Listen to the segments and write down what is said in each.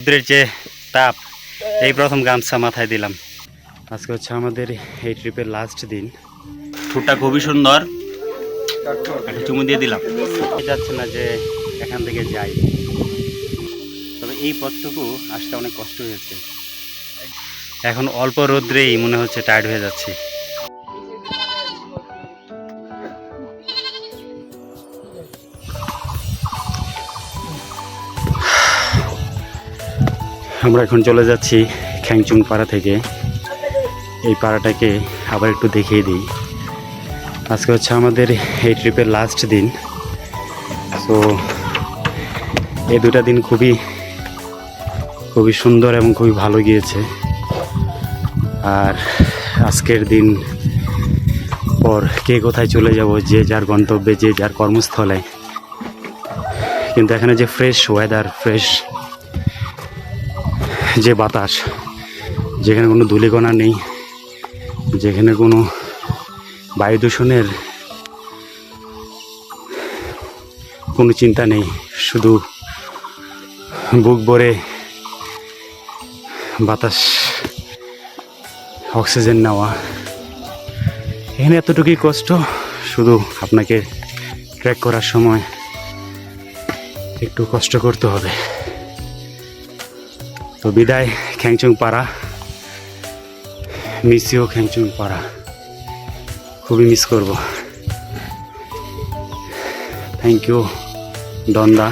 সমুদ্রের যে তাপ এই প্রথম গামছা মাথায় দিলাম। আজকে হচ্ছে আমাদের এই ট্রিপের লাস্ট দিন। ঠোঁটটা খুবই সুন্দর, একটা চুমু দিয়ে দিলাম। যাচ্ছে না যে এখান থেকে যাই, তবে এই পথটুকু আসতে অনেক কষ্ট হয়েছে। এখন অল্প রোদ্রেই মনে হচ্ছে টায়ার্ড হয়ে যাচ্ছি। আমরা এখন চলে যাচ্ছি খ্যাংচুং পাড়া থেকে। এই পাড়াটাকে আবার একটু দেখিয়ে দিই। আজকে হচ্ছে আমাদের এই ট্রিপের লাস্ট দিন। তো এই দুটা দিন খুবই সুন্দর এবং খুবই ভালো গিয়েছে। আর আজকের দিন পর কে কোথায় চলে যাব, যে যার গন্তব্যে, যে যার কর্মস্থলে। কিন্তু এখানে যে ফ্রেশ ওয়েদার, ফ্রেশ যে বাতাস, যেখানে কোনো ধূলিকণা নেই, যেখানে কোনো বায়ু দূষণের কোনো চিন্তা নেই, শুধু বুক ভরে বাতাস, অক্সিজেন নেওয়া। এখানে এতটুকুই কষ্ট, শুধু আপনাকে ট্রেক করার সময় একটু কষ্ট করতে হবে। তো বিদায় খ্যাংচুং পাড়া, মিস ইউ খ্যাংচুং পাড়া, খুবই মিস করব। থ্যাংক ইউ ডনদা,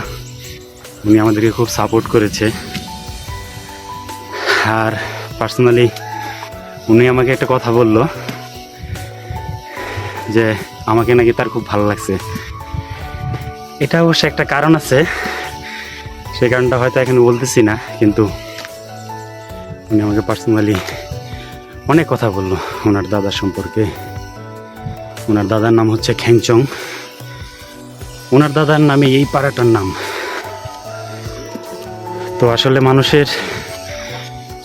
উনি আমাদেরকে খুব সাপোর্ট করেছে। আর পার্সোনালি উনি আমাকে একটা কথা বলল যে আমাকে নাকি তার খুব ভালো লাগছে। এটা অবশ্য একটা কারণ আছে, সেই কারণটা হয়তো এখানে বলতেছি না, কিন্তু উনি আমাকে পার্সোনালি অনেক কথা বললো ওনার দাদার সম্পর্কে। ওনার দাদার নাম হচ্ছে খ্যাংচং, ওনার দাদার নামে এই পাড়াটার নাম। তো আসলে মানুষের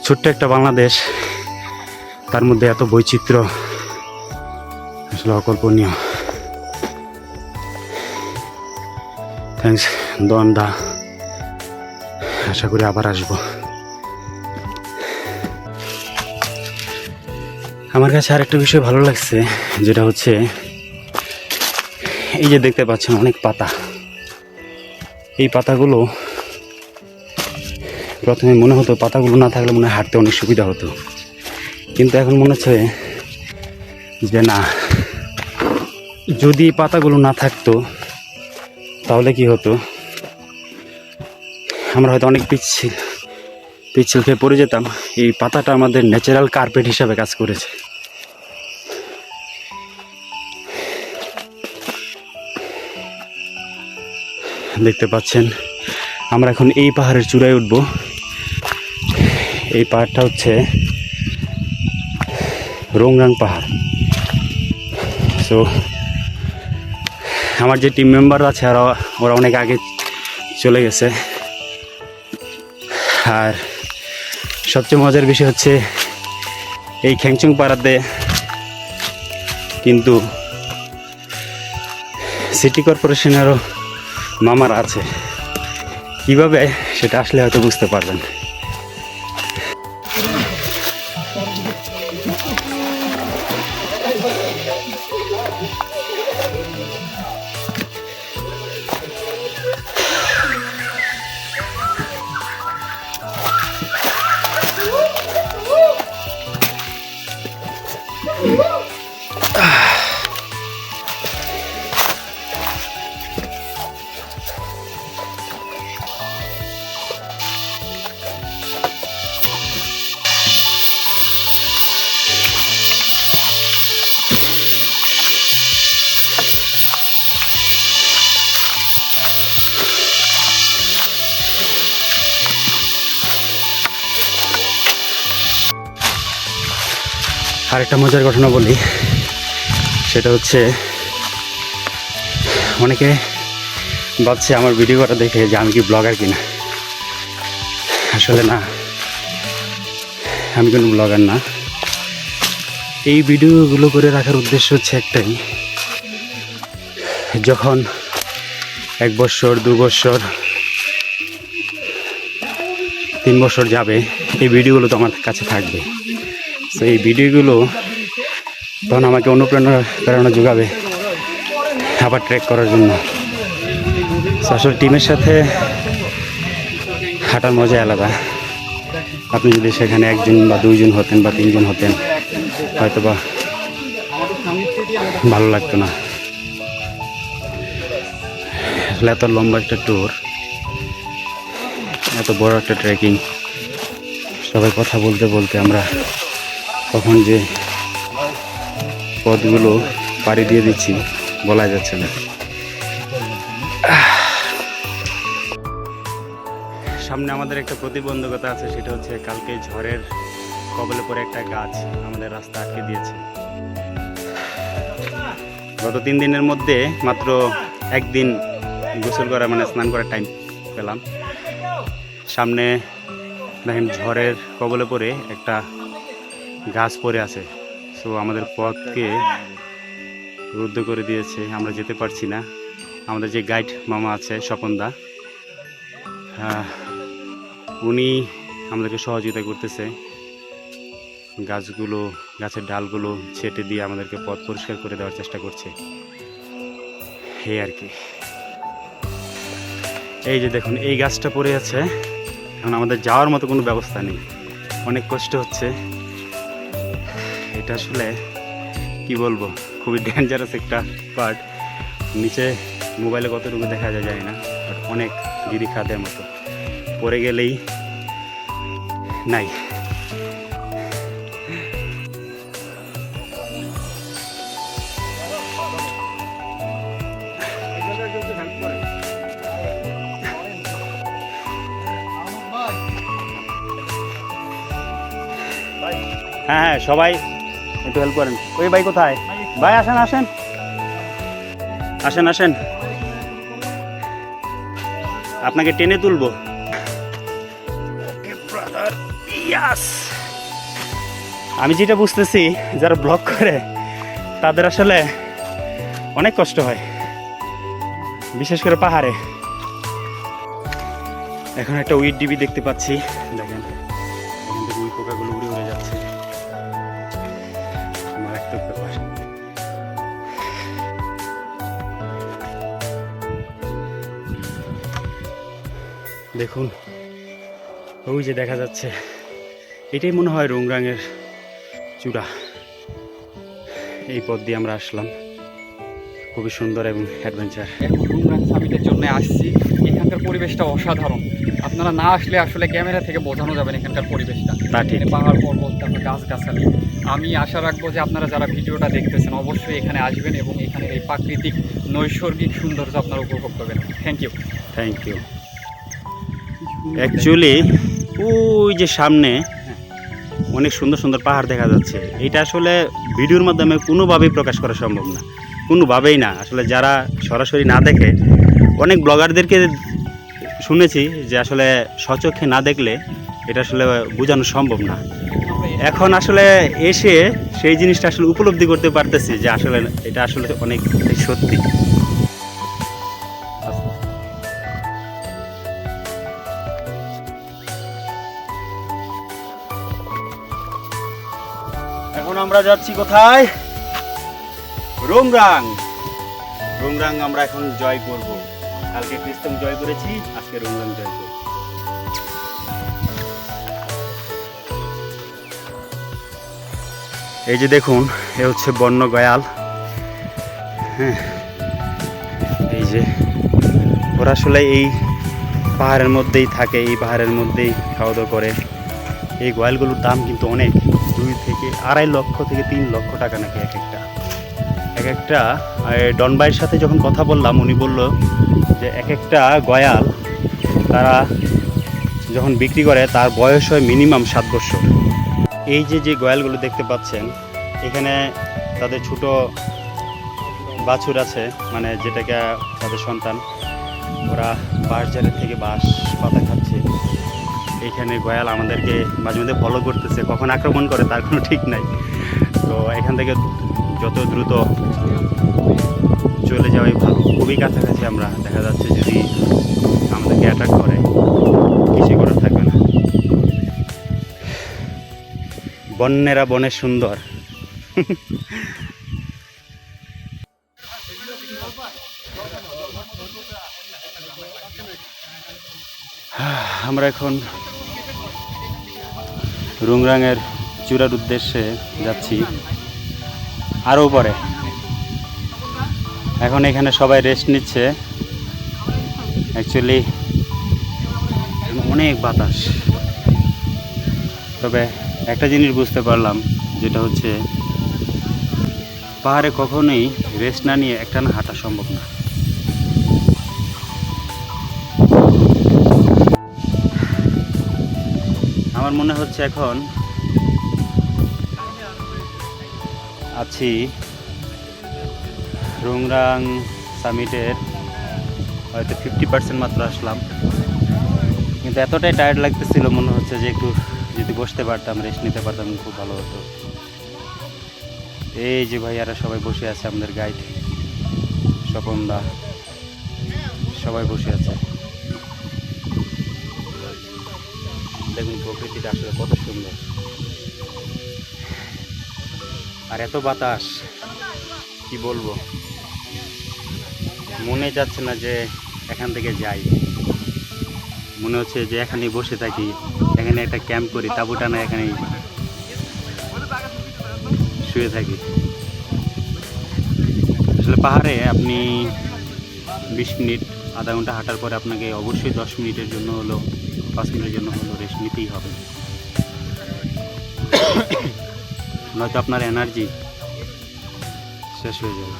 ছোট্ট একটা বাংলাদেশ, তার মধ্যে এত বৈচিত্র্য, আসলে অকল্পনীয়। থ্যাংকস দন্দা, আশা করি আবার আসবো। আমার কাছে আরেকটা বিষয় ভালো লাগছে, যেটা হচ্ছে এই যে দেখতে পাচ্ছেন অনেক পাতা। এই পাতাগুলো প্রথমে মনে হতো পাতাগুলো না থাকলে মনে হয় হাঁটতে অনেক সুবিধা হতো, কিন্তু এখন মনে হচ্ছে যে না, যদি পাতাগুলো না থাকতো তাহলে কি হতো, আমরা হয়তো অনেক পিচ্ছিল খেয়ে পড়ে যেতাম। এই পাতাটা আমাদের ন্যাচারাল কার্পেট হিসাবে কাজ করেছে। দেখতে পাচ্ছেন আমরা এখন এই পাহাড়ের চূড়ায় উঠব। এই পাহাড়টা হচ্ছে রোংরাং পাহাড়। সো আমার যে টিম মেম্বার আছে ওরা অনেক আগে চলে গেছে। আর সবচেয়ে মজার বিষয় হচ্ছে এই খ্যাংচুং পাড়াতে কিন্তু সিটি কর্পোরেশনেরও মামারা আছে। কিভাবে সেটা আসলে হয়তো বুঝতে পারবেন। আরেকটা মজার ঘটনা বলি, সেটা হচ্ছে অনেকে ভাবছে আমার ভিডিও করা দেখে যে আমি কি ব্লগার কিনা। আসলে না, আমি কোনো ব্লগার না। এই ভিডিওগুলো করে রাখার উদ্দেশ্য হচ্ছে একটাই, যখন 1 বছর 2 বছর 3 বছর যাবে, এই ভিডিওগুলো তো আমার কাছে থাকবে। তো এই ভিডিওগুলো তখন আমাকে প্রেরণা যোগাবে আবার ট্রেক করার জন্য। আসলে টিমের সাথে হাঁটার মজা আলাদা। আপনি যদি সেখানে 1জন বা 2জন হতেন বা 3জন হতেন, হয়তো বা ভালো লাগতো না। আসলে এত লম্বা একটা ট্যুর, এত বড় একটা ট্রেকিং, সবাই কথা বলতে বলতে আমরা কখন যে পথগুলো পাড়ি দিয়ে দিচ্ছি বলা যাচ্ছে না। সামনে আমাদের একটা প্রতিবন্ধকতা আছে, সেটা হচ্ছে কালকে ঝড়ের কবলে পড়ে একটা গাছ আমাদের রাস্তা আটকে দিয়েছে। গত 3 দিনের মধ্যে মাত্র 1 দিন গোসল করা মানে স্নান করার টাইম পেলাম। সামনে দেখেন ঝড়ের কবলে পড়ে একটা গাছ পড়ে আছে। সো আমাদের পথকে রুদ্ধ করে দিয়েছে, আমরা যেতে পারছি না। আমাদের যে গাইড মামা আছে স্বপনদা, উনি আমাদেরকে সহযোগিতা করতেছে। গাছের ডালগুলো ছেটে দিয়ে আমাদেরকে পথ পরিষ্কার করে দেওয়ার চেষ্টা করছে। এই আর কি। এই যে দেখুন এই গাছটা পড়ে আছে, এখন আমাদের যাওয়ার মতো কোনো ব্যবস্থা নেই, অনেক কষ্ট হচ্ছে। এটা আসলে কি বলবো, খুবই ডেঞ্জারাস একটা পার্ট। নিচে মোবাইলে কতটুকু দেখা যায় জানি না, বাট অনেক গিরি খাদের মতো, পড়ে গেলেই নাই। হ্যাঁ হ্যাঁ, সবাই একটু হেল্প করেন। ওই ভাই কোথায়? ভাই আসেন আসেন আসেন আসেন, আপনাকে টেনে তুলবো। আমি যেটা বুঝতেছি, যারা ব্লগ করে তাদের আসলে অনেক কষ্ট হয়, বিশেষ করে পাহাড়ে। এখন একটা উইড ডিবি দেখতে পাচ্ছি, দেখেন উই পোকাগুলো উড়ে উড়ে যাচ্ছে। মারাত্মক ব্যাপার। দেখুন ওই যে দেখা যাচ্ছে, এটাই মনে হয় রুংরাঙের চূড়া। এই পথ দিয়ে আমরা আসলাম, খুবই সুন্দর এবং অ্যাডভেঞ্চার। রুংরাং সামিটের জন্য আসছি। এখানকার পরিবেশটা অসাধারণ, আপনারা না আসলে আসলে ক্যামেরা থেকে বোঝানো যাবে না এখানকার পরিবেশটা। পাহাড় পর্বত, তারপর গাছগাছালি। আমি আশা রাখবো যে আপনারা যারা ভিডিওটা দেখতেছেন অবশ্যই এখানে আসবেন এবং এখানে এই প্রাকৃতিক নৈসর্গিক সৌন্দর্য আপনারা উপভোগ করবেন। Thank you. অ্যাকচুয়ালি ওই যে সামনে অনেক সুন্দর সুন্দর পাহাড় দেখা যাচ্ছে। এটা আসলে ভিডিওর মাধ্যমে কোনোভাবেই প্রকাশ করা সম্ভব না, কোনোভাবেই না। আসলে যারা সরাসরি না দেখে, অনেক ব্লগারদেরকে শুনেছি যে আসলে স্বচক্ষে না দেখলে এটা আসলে বোঝানো সম্ভব না। এখন আসলে এসে সেই জিনিসটা আসলে উপলব্ধি করতে পারতেছি যে আসলে এটা আসলে অনেক সত্যি। এখন আমরা যাচ্ছি কোথায়? রুংরাং। রুংরাং আমরা এখন জয় করব। কালকে ক্রিস্তং জয় করেছি, আজকে রুংরাং জয় করব। এই যে দেখুন, এ হচ্ছে বন্য গয়াল। হ্যাঁ, এই যে ওরা আসলে এই পাহাড়ের মধ্যেই থাকে, এই পাহাড়ের মধ্যেই খাওয়া দাওয়া করে। এই গয়ালগুলোর দাম কিন্তু অনেক, 2 থেকে 2.5 লক্ষ থেকে 3 লক্ষ টাকা নাকি এক একটা। ডন ভাইয়ের সাথে যখন কথা বললাম, উনি বলল যে এক একটা গয়াল তারা যখন বিক্রি করে তার বয়স হয় মিনিমাম 7 বছর। এই যে গয়ালগুলো দেখতে পাচ্ছেন, এখানে তাদের ছোট বাছুর আছে, মানে যেটাকে তাদের সন্তান। ওরা বাঁশঝাড়ের থেকে বাঁশ পাতা খাচ্ছে। এইখানে গয়াল আমাদেরকে মাঝে মধ্যে ফলো করতেছে, কখন আক্রমণ করে তার কোনো ঠিক নাই। তো এখান থেকে যত দ্রুত চলে যাওয়াই ভালো। খুবই কাছাকাছি আমরা, দেখা যাচ্ছে যদি আমাদেরকে অ্যাটাক করে কিছু করার থাকবে না। বন্যেরা বনে সুন্দর। আমরা এখন রুংরাঙের চূড়ার উদ্দেশ্যে যাচ্ছি আরও উপরে। এখন এখানে সবাই রেস্ট নিচ্ছে। অ্যাকচুয়ালি অনেক বাতাস, তবে একটা জিনিস বুঝতে পারলাম, যেটা হচ্ছে পাহাড়ে কখনোই রেস্ট না নিয়ে একটানা হাঁটা সম্ভব না। আমার মনে হচ্ছে এখন আছি রুংরাং সামিটের হয়তো 50% মাত্র আসলাম, কিন্তু এতটাই টায়ার্ড লাগতেছিল, মনে হচ্ছে যে একটু যদি বসতে পারতাম, রেস্ট নিতে পারতাম, খুব ভালো হতো। এই যে ভাইয়ারা সবাই বসে আছে, আমাদের গাইড স্বপনদা সবাই বসে আছে। দেখুন প্রকৃতিটা আসলে কত সুন্দর, আর এত বাতাস, কি বলবো, মনে যাচ্ছে না যে এখান থেকে যাই। মনে হচ্ছে যে এখানেই বসে থাকি, এখানে একটা ক্যাম্প করি, তাঁবু টানা এখানেই শুয়ে থাকি। আসলে পাহাড়ে আপনি 20 মিনিট আধা ঘন্টা হাঁটার পরে আপনাকে অবশ্যই 10 মিনিটের জন্য হলো, 5 মিনিটের জন্য হলো রেস্ট নিতেই হবে, নয়তো আপনার এনার্জি শেষ হয়ে যাবে।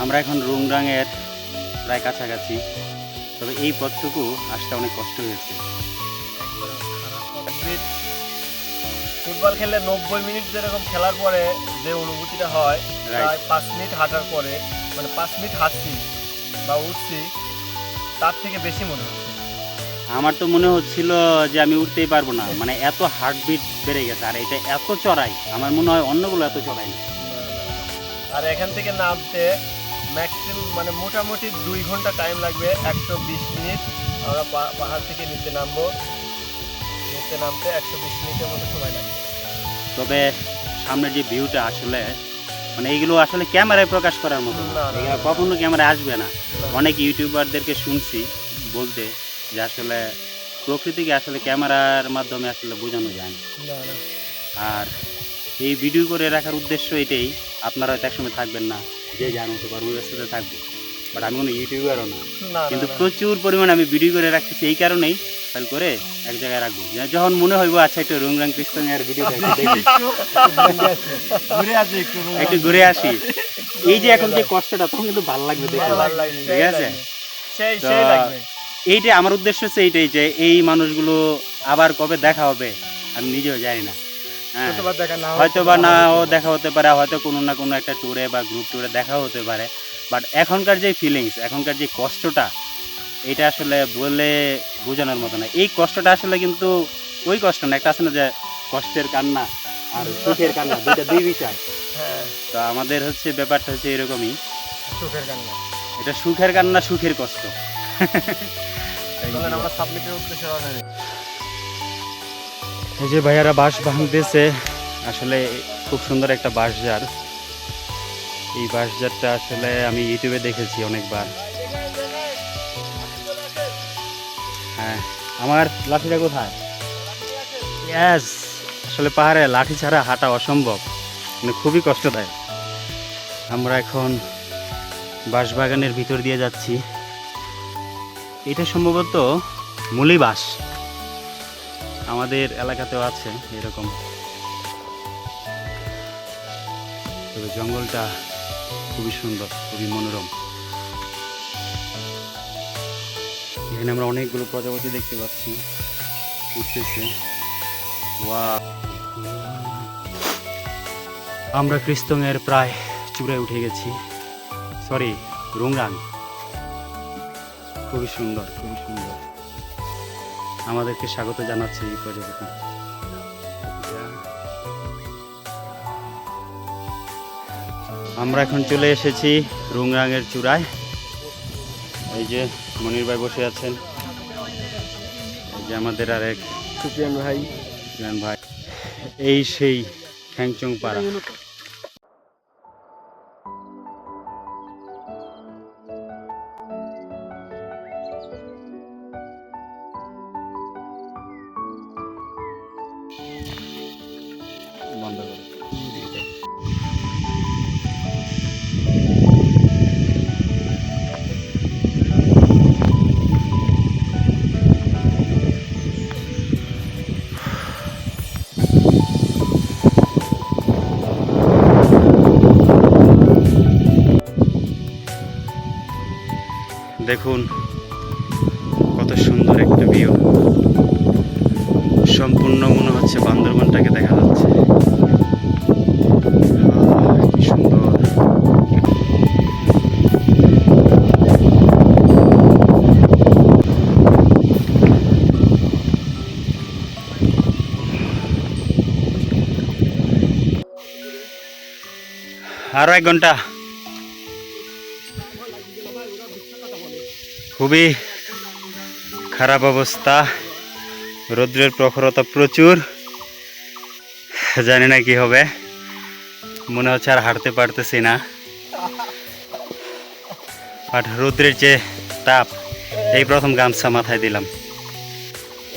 আমরা এখন রুংরাঙের প্রায় কাছাকাছি, তবে এই পথটুকু আসতে অনেক কষ্ট হয়েছে। ফুটবল খেলে 90 মিনিট যেরকম খেলার পরে যে অনুভূতিটা হয়, প্রায় 5 মিনিট হাঁটার পরে, মানে 5 মিনিট হাঁটছি বা উঠছি, তার থেকে বেশি মনে হচ্ছে। আমার তো মনে হচ্ছিল যে আমি উঠতেই পারবো না, মানে এত হার্টবিট বেড়ে গেছে, আর এটা এত চড়াই, আমার মনে হয় অন্যগুলো এত চড়াই না। আর এখান থেকে নামতে ম্যাক্সিমাম মানে মোটামুটি 2 ঘন্টা টাইম লাগবে, 120 মিনিট। আমরা পাহাড় থেকে নিচে নামবো, নিচে নামতে 120 মিনিটের মতো সময় লাগবে। তবে সামনের যে ভিউটা আসলে, মানে এইগুলো আসলে ক্যামেরায় প্রকাশ করার মতো না, এগুলো কখনো ক্যামেরায় আসবে না। অনেক ইউটিউবারদেরকে শুনছি বলতে যে আসলে প্রকৃতিকে আসলে ক্যামেরার মাধ্যমে আসলে বোঝানো যায় না। আর এই ভিডিও করে রাখার উদ্দেশ্য এটাই, আপনারা হয়তো একসময় থাকবেন না, যে জানো তো পারবো, ব্যস্ততা থাকবো, বাট আমি কোনো ইউটিউবারও না, কিন্তু প্রচুর পরিমাণে আমি ভিডিও করে রাখতেছি। এই কারণেই ফাইল করে এক জায়গায় রাখবো, যখন মনে হইব আচ্ছা একটু রুংরাং কৃষ্ণের ভিডিও একটু ঘুরে আসি, এই যে এখন যে কষ্টটা, তখন কিন্তু ভালো লাগবে দেখতে, ঠিক আছে? এইটাই আমার উদ্দেশ্য, হচ্ছে এইটাই যে এই মানুষগুলো আবার কবে দেখা হবে আমি নিজেও জানি না। হ্যাঁ, হয়তো বা নাও দেখা হতে পারে, হয়তো কোনো না কোনো একটা ট্যুরে বা গ্রুপ ট্যুরে দেখা হতে পারে, বাট এখনকার যে ফিলিংস, এখনকার যে কষ্টটা, এটা আসলে বলে বোঝানোর মতো না। এই কষ্টটা আসলে কিন্তু ওই কষ্ট না, একটা আছে না যে কষ্টের কান্না আর সুখের কান্না, দুই বিষয়। তো আমাদের হচ্ছে ব্যাপারটা হচ্ছে এরকমই, সুখের কান্না, এটা সুখের কান্না, সুখের কষ্ট। আমরা সাবমিটের উদ্দেশ্যে রওনা দিই। এই যে ভাইয়ারা বাঁশ ভাঙতেছে, আসলে খুব সুন্দর একটা বাঁশঝাড়। এই বাঁশঝাড়টা আসলে আমি ইউটিউবে দেখেছি অনেকবার। হ্যাঁ, আমার লাঠিটা কোথায়? ইয়েস, আসলে পাহাড়ে লাঠি ছাড়া হাঁটা অসম্ভব, মানে খুবই কষ্টদায়ক। আমরা এখন বাঁশবাগানের ভিতর দিয়ে যাচ্ছি। এটা সম্ভবত মুলি বাঁশ, আমাদের এলাকাতেও আছে এরকম। তবে জঙ্গলটা খুবই সুন্দর, খুবই মনোরম। এখানে আমরা অনেকগুলো প্রজাপতি দেখতে পাচ্ছি, উঠতেছে। ওয়াও, আমরা কৃষ্টঙের প্রায় চূড়ায় উঠে গেছি, সরি রুংরাং। খুবই সুন্দর, খুবই সুন্দর। আমাদেরকে স্বাগত জানাচ্ছে এই প্রজাপতি। আমরা এখন চলে এসেছি রুংরাঙের চূড়ায়। এই যে মনির ভাই বসে আছেন, এই যে আমাদের আরেক সুফিয়ান ভাই। সুফিয়ান ভাই। এই সেই খ্যাংচং পাড়া। বন্ধ করে দেখুন কত সুন্দর একটা ভিউ। সম্পূর্ণ মনে হচ্ছে বান্দরবানটাকে দেখা যাচ্ছে। কি সুন্দর। আরো 1 ঘন্টা। খুবই খারাপ অবস্থা, রৌদ্রের প্রখরতা প্রচুর। জানি না কি হবে, মনে হচ্ছে আর হাঁটতে পারতেছি না। আর রৌদ্রের যে তাপ, এই প্রথম গামছা মাথায় দিলাম।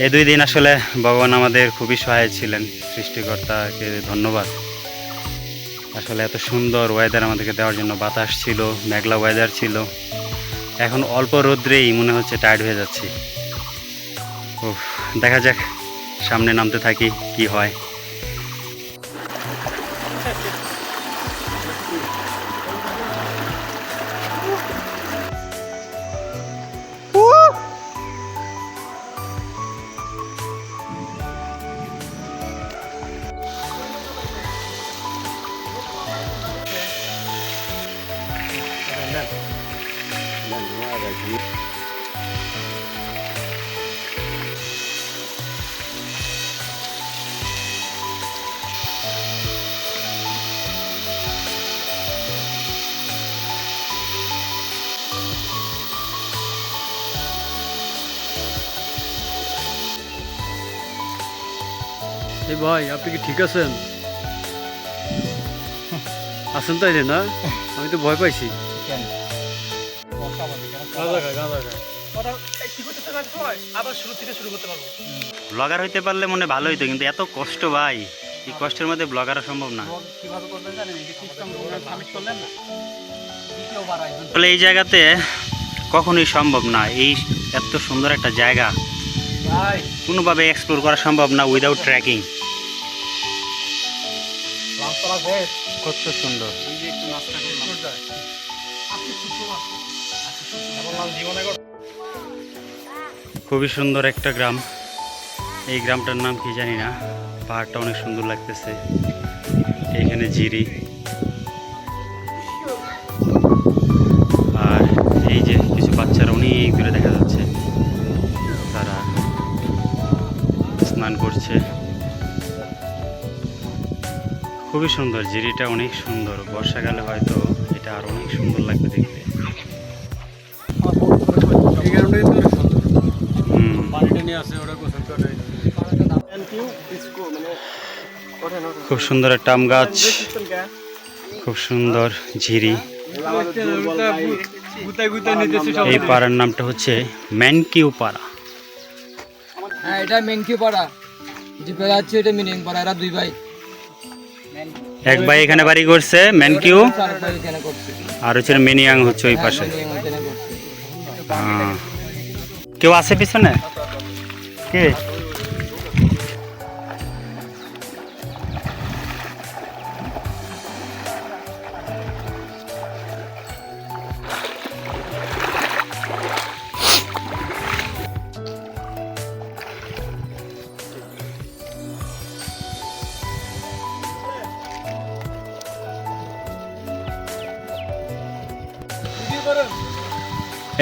এই 2 দিন আসলে ভগবান আমাদের খুবই সহায় ছিলেন, সৃষ্টিকর্তাকে ধন্যবাদ। আসলে এত সুন্দর ওয়েদার আমাদেরকে দেওয়ার জন্য। বাতাস ছিল, মেঘলা ওয়েদার ছিল। এখন অল্প রোদ্রেই মনে হচ্ছে টায়ার্ড হয়ে যাচ্ছি। উফ, দেখা যাক, সামনে নামতে থাকি কি হয়। এই ভাই, আপনি কি ঠিক আছেন? আছেন তাই না? আমি তো ভয় পাইছি। ব্লগার হইতে পারলে মনে ভালো হইতো, কিন্তু এত কষ্ট ভাই, এই কষ্টের মধ্যে ব্লগার সম্ভব না। আসলে এই জায়গাতে কখনোই সম্ভব না। এই এত সুন্দর একটা জায়গা কোনোভাবে এক্সপ্লোর করা সম্ভব না উইদাউট ট্রেকিং। কত সুন্দর। খুবই সুন্দর একটা গ্রাম। এই গ্রামটার নাম কি জানি না। পাহাড়টা অনেক সুন্দর লাগতেছে। এখানে জিরি, আর এই যে কিছু বাচ্চারা অনেক দূরে দেখা যাচ্ছে, তারা স্নান করছে। খুবই সুন্দর, জিরিটা অনেক সুন্দর। বর্ষাকালে হয়তো এটা আর অনেক সুন্দর লাগবে দেখতে। খুব সুন্দর একটা আম গাছ, খুব সুন্দর ঝিরি। এই পাড়ার নামটা হচ্ছে ম্যানকিউ পাড়া। হ্যাঁ, এটা মেনকিউ পাড়া। জিপে যাচ্ছে, এটা মিনিং পাড়া। এরা 2 ভাই। এক ভাই এখানে বাড়ি করছে ম্যানকিউ, চার ভাই এখানে করছে। আর হচ্ছে মিনিয়াং হচ্ছে ওই পাশে। মিনিং এখানে করছে। কেউ আছে পিছনে? কে?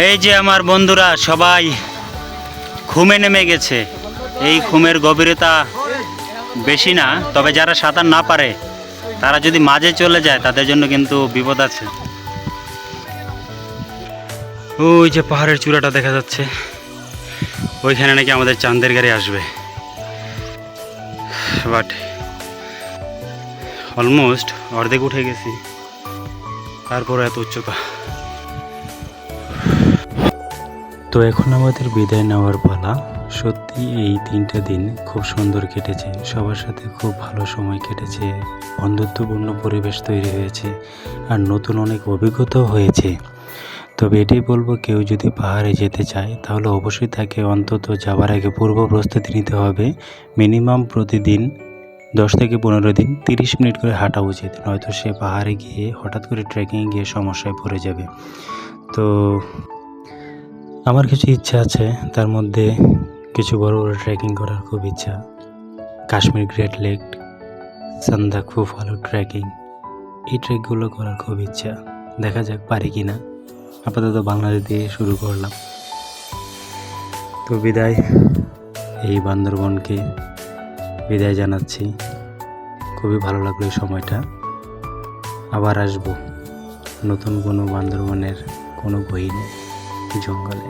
এই যে আমার বন্ধুরা সবাই ঘুমে নেমে গেছে। এই ঘুমের গভীরতা বেশি না, তবে যারা সাঁতার না পারে তারা যদি মাঝে চলে যায় তাদের জন্য কিন্তু বিপদ আছে। ওই যে পাহাড়ের চূড়াটা দেখা যাচ্ছে, ওইখানে নাকি আমাদের চাঁদের গাড়ি আসবে, বাট অলমোস্ট অর্ধেক উঠে গেছি, তারপর এত উচ্চতা। তো এখন আমাদের বিদায় নেওয়ার পালা। সত্যি এই 3টা দিন খুব সুন্দর কেটেছে, সবার সাথে খুব ভালো সময় কেটেছে, বন্ধুত্বপূর্ণ পরিবেশ তৈরি হয়েছে, আর নতুন অনেক অভিজ্ঞতাও হয়েছে। তবে এটাই বলবো, কেউ যদি পাহাড়ে যেতে চায় তাহলে অবশ্যই তাকে অন্তত যাওয়ার আগে পূর্ব প্রস্তুতি নিতে হবে। মিনিমাম প্রতিদিন 10 থেকে 15 দিন 30 মিনিট করে হাঁটা উচিত, নয়তো সে পাহাড়ে গিয়ে হঠাৎ করে ট্রেকিংয়ে গিয়ে সমস্যায় পড়ে যাবে। তো আমার কিছু ইচ্ছা আছে, তার মধ্যে কিছু বড় বড় ট্রেকিং করার খুব ইচ্ছা। কাশ্মীর গ্রেট লেক, সান্দাকফু ভালো ট্রেকিং, এই ট্রেকগুলো করার খুব ইচ্ছা। দেখা যাক পারি কি না। আপাতত বাংলাদেশ দিয়ে শুরু করলাম। তো বিদায়, এই বান্দরবনকে বিদায় জানাচ্ছি। খুবই ভালো লাগলো এই সময়টা। আবার আসবো নতুন কোনো বান্দরবনের কোনো গহীনে জঙ্গলে।